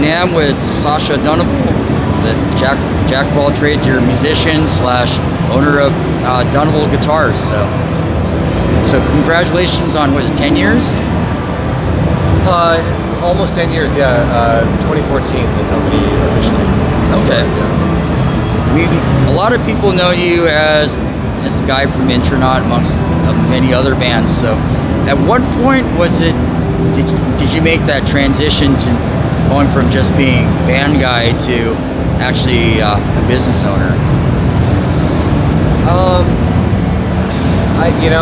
Nam with Sacha Dunable, the jack of all trades. You're a musician slash owner of Dunable Guitars. So congratulations on, was it 10 years? Almost 10 years, yeah. 2014, the company officially started, yeah. I mean, a lot of people know you as the guy from Intronaut, amongst many other bands. So, at what point was it? Did you make that transition to going from just being band guy to actually a business owner?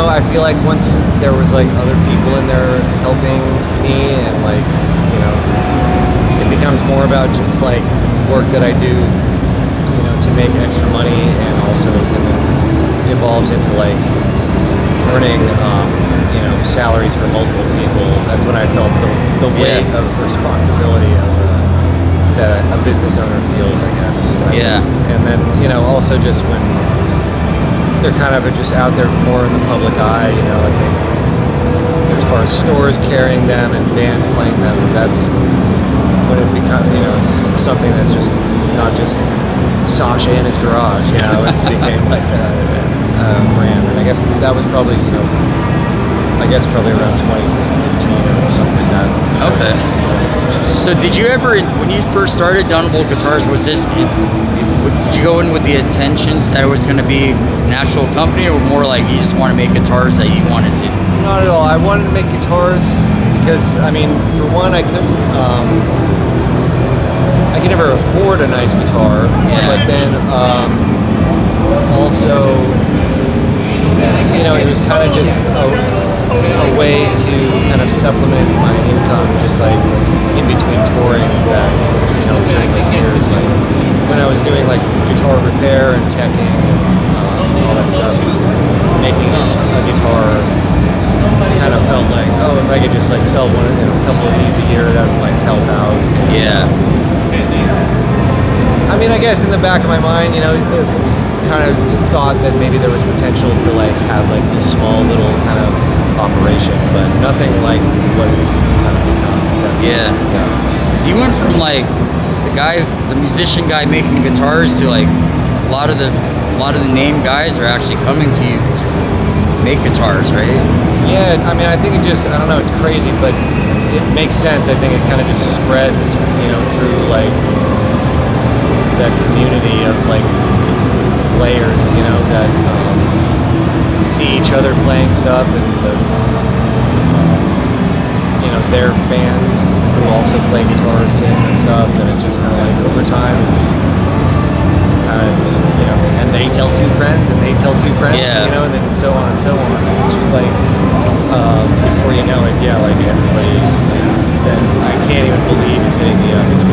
I feel like once there was like other people in there helping me, and like, it becomes more about just like work that I do, to make extra money, and also and then evolves into like earning, salaries for multiple people. That's when I felt the weight of responsibility that a business owner feels, I guess. And then, also just when they're kind of just out there more in the public eye, I think as far as stores carrying them and bands playing them, that's when it becomes, it's something that's just not just Sacha in his garage, it's became like a brand. And I guess that was probably, probably around 2015 or something like that. Okay. So did you ever, when you first started Dunable Guitars, did you go in with the intentions that it was going to be an actual company, or more like you just want to make guitars that you wanted to? Not at all. I wanted to make guitars because, for one, I could never afford a nice guitar, but then also, it was kind of just a way to kind of supplement my income, just like in between touring that, during these years, like when I was doing like guitar repair and teching and all that stuff, making a guitar kind of felt like, if I could just like sell one, a couple of these a year, that would like help out. I guess in the back of my mind, kind of thought that maybe there was potential to like have like this small little kind of operation, but nothing like what it's kind of become. Because you went from like the musician guy making guitars to like a lot of the name guys are actually coming to you to make guitars, right? Yeah, I think it just, I don't know, it's crazy, but it makes sense. I think it kind of just spreads, through like that community of like players, that see each other playing stuff, and their fans who also play guitars, sing and stuff, and it just kind of like over time it just kind of just, and they tell two friends and they tell two friends, and then so on and so on. It's just like before you know it, like everybody that I can't even believe is hitting me up. It's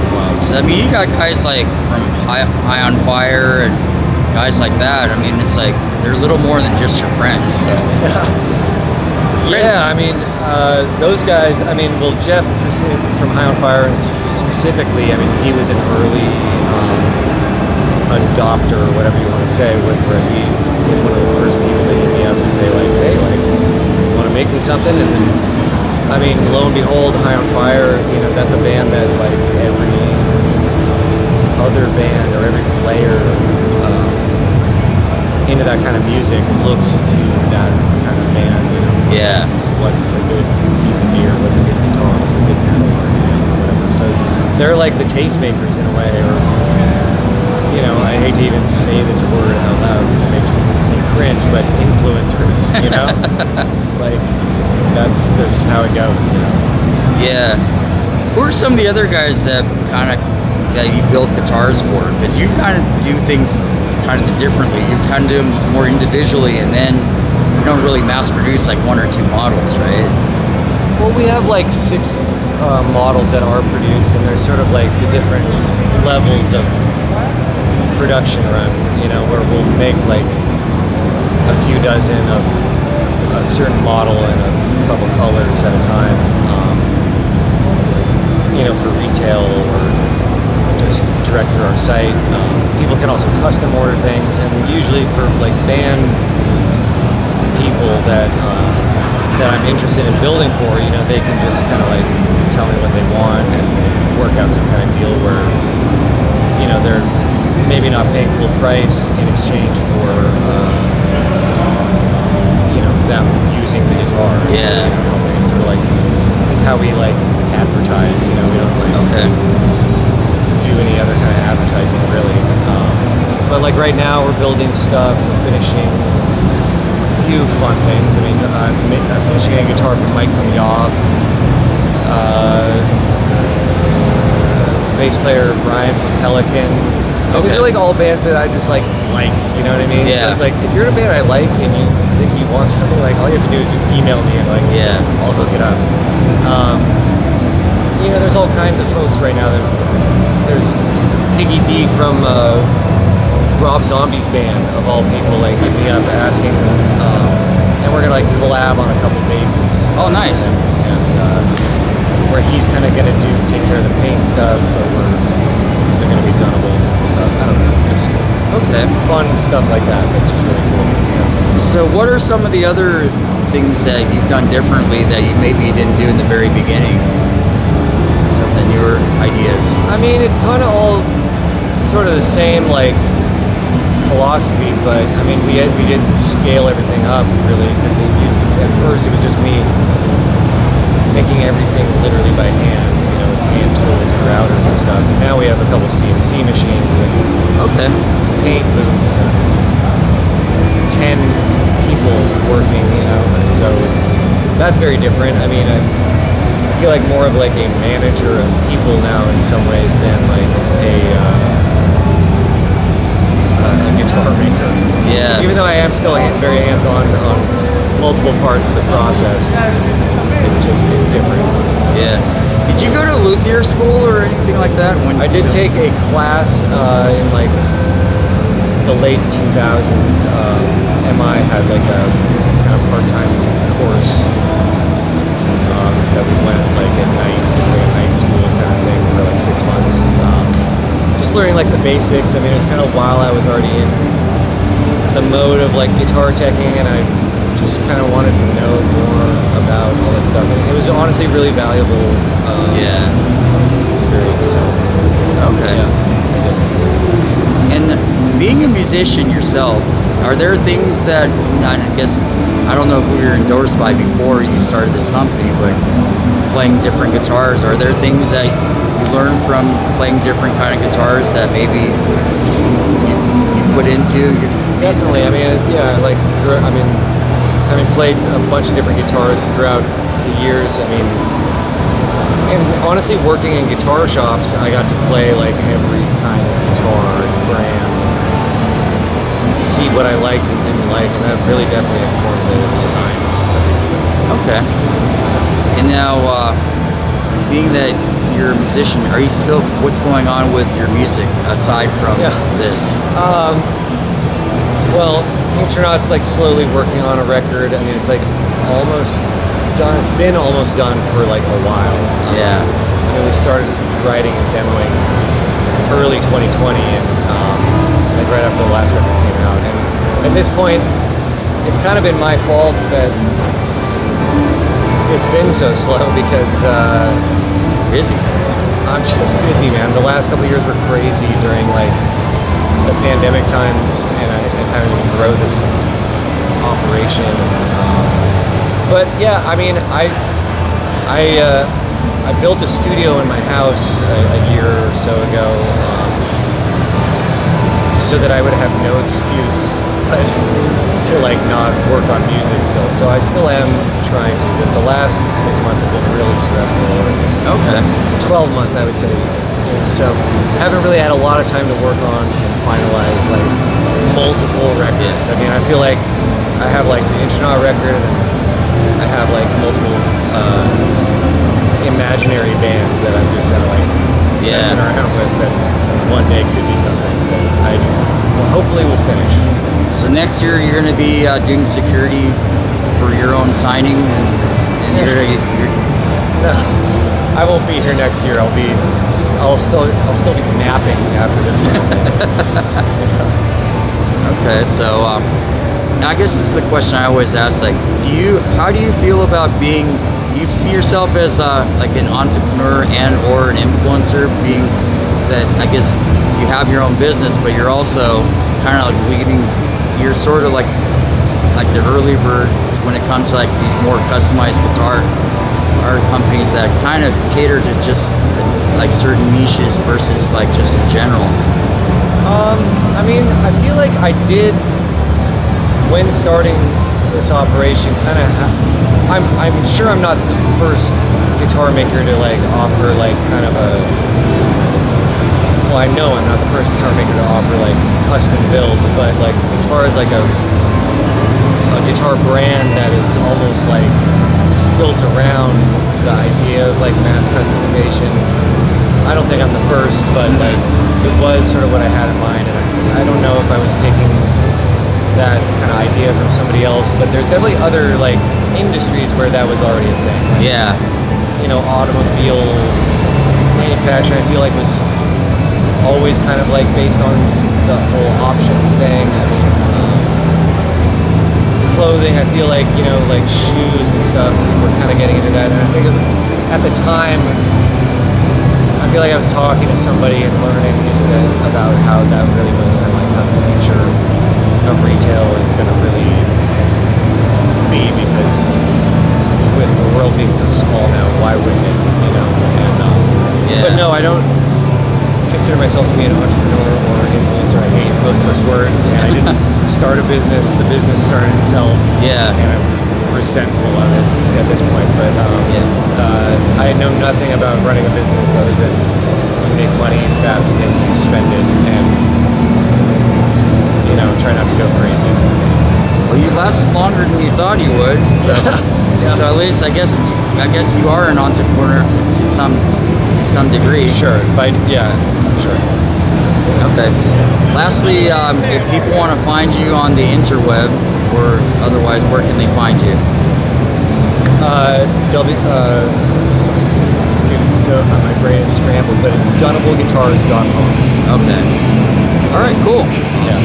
wild. So you got guys like from High on Fire and guys like that. It's like they're a little more than just your friends. So. Those guys, Jeff from High on Fire specifically, he was an early adopter, or whatever you want to say, where he was one of the first people to hit me up and say like, hey, like, want to make me something? And then, lo and behold, High on Fire, that's a band that like every other band or every player into that kind of music looks to that kind of band, what's a good piece of gear, what's a good guitar, what's a good pedal or whatever. So they're like the tastemakers in a way, or I hate to even say this word out loud because it makes me cringe, but influencers, like that's how it goes, Who are some of the other guys that you build guitars for? Because you kind of do things kind of differently. You kind of do them more individually, and then you don't really mass produce like one or two models, right? Well, we have like 6 models that are produced, and there's sort of like the different levels of production run, where we'll make like a few dozen of a certain model and a couple colors at a time, for retail or just direct through our site. People can also custom order things, and usually for like band people that that I'm interested in building for, you know, they can just kind of like tell me what they want and work out some kind of deal where, you know, they're maybe not paying full price in exchange for, you know, them using the guitar. Yeah. You know, it's sort of like, it's how we like advertise, you know, we don't like do any other kind of advertising really. But like right now we're building stuff, we're finishing few fun things. I mean, I'm finishing a guitar from Mike from Yaw, bass player Brian from Pelican. These are like all bands that I just like, you know what I mean? Yeah. So it's like, if you're in a band I like and you think you want something, like all you have to do is just email me and like, I'll hook it up. You know, there's all kinds of folks right now that, there's Piggy D from Rob Zombie's band, of all people, like hit me up asking, and we're gonna like collab on a couple basses. Oh, nice. And where he's kind of gonna take care of the paint stuff, but they're gonna be Dunables and stuff. I don't know, just fun stuff like that. That's just really cool. Yeah. So, what are some of the other things that you've done differently that you maybe didn't do in the very beginning? Some of the newer ideas. I mean, it's kind of all sort of the same, like, philosophy, but I mean we didn't scale everything up really, because it used to, at first it was just me making everything literally by hand, you know, with hand tools and routers and stuff. And now we have a couple CNC machines and paint booths and 10 people working, you know, and so that's very different. I mean, I feel like more of like a manager of people now in some ways than like a guitar maker. Yeah. Even though I am still very hands-on on multiple parts of the process, it's different. Yeah. Did you go to luthier school or anything like that? I did take a class in like the late 2000s. MI had like a kind of part-time course that we went like at night, like a night school kind of thing for like 6 months. Just learning like the basics. I mean, it was kind of while I was already in the mode of like guitar teching, and I just kind of wanted to know more about all that stuff. And it was honestly really valuable experience. So, And being a musician yourself, are there things that, I guess, I don't know who you're endorsed by before you started this company, but playing different guitars, are there things that you learn from playing different kind of guitars that maybe you put into your definitely. I mean, like having played a bunch of different guitars throughout the years. I mean, and honestly, working in guitar shops, I got to play like every kind of guitar and brand, and see what I liked and didn't like, and that really definitely informed the designs. I think so. Okay. And now, being that you're a musician, are you still, what's going on with your music aside from this? Well, Intronaut's like slowly working on a record. I mean, it's like almost done. It's been almost done for like a while. I mean, we started writing and demoing early 2020, and like right after the last record came out. And at this point, it's kind of been my fault that it's been so slow, because busy. I'm just busy, man. The last couple of years were crazy during like the pandemic times, and having to grow this operation. But yeah, I mean, I built a studio in my house a year or so ago, so that I would have no excuse but to like not work on music still. So I still am trying to, but the last 6 months have been really stressful. 12 months, I would say. So haven't really had a lot of time to work on and finalize like multiple records. I mean, I feel like I have like the Intronaut record, and I have like multiple imaginary bands that I'm just kind of like messing around with, that one day could be something that I just hopefully will finish. So next year you're going to be doing security for your own signing, and you're No, I won't be here next year. I'll still be napping after this one. Okay, so I guess this is the question I always ask. Like, how do you feel about being? Do you see yourself as like an entrepreneur and or an influencer? Being that, I guess you have your own business, but you're also kind of like leading. You're sort of like the early bird when it comes to like these more customized guitar art companies that kind of cater to just like certain niches versus like just in general. I mean, I feel like I did when starting this operation. Kind of, I'm sure I'm not the first guitar maker to like offer like kind of a. Well, I know I'm not the first guitar maker to offer like custom builds, but like as far as like a guitar brand that is almost like built around the idea of like mass customization, I don't think I'm the first, but like it was sort of what I had in mind, and I don't know if I was taking that kind of idea from somebody else, but there's definitely other like industries where that was already a thing. Like, Yeah. You know, automobile manufacturing, I feel like was always kind of like based on the whole options thing. I mean, clothing, I feel like, you know, like shoes and stuff, we're kind of getting into that. And I think at the time, I feel like I was talking to somebody and learning just about how that really was kind of like how the future of retail is going to really be, because with the world being so small now, why wouldn't it, you know? And, But no, I don't consider myself to be an entrepreneur or influencer. I hate both those words, and I didn't start a business. The business started itself. Yeah. And I'm resentful of it at this point. But I know nothing about running a business other than you make money faster than you spend it, and you know, try not to go crazy. Well, you lasted longer than you thought you would. So, so at least I guess you are an entrepreneur to some degree. Sure, but yeah, sure. Okay. Lastly, if people want to find you on the interweb or otherwise, where can they find you? Dude, it's so my brain is scrambled, but it's DunableGuitars.com. Okay. All right. Cool. Yeah.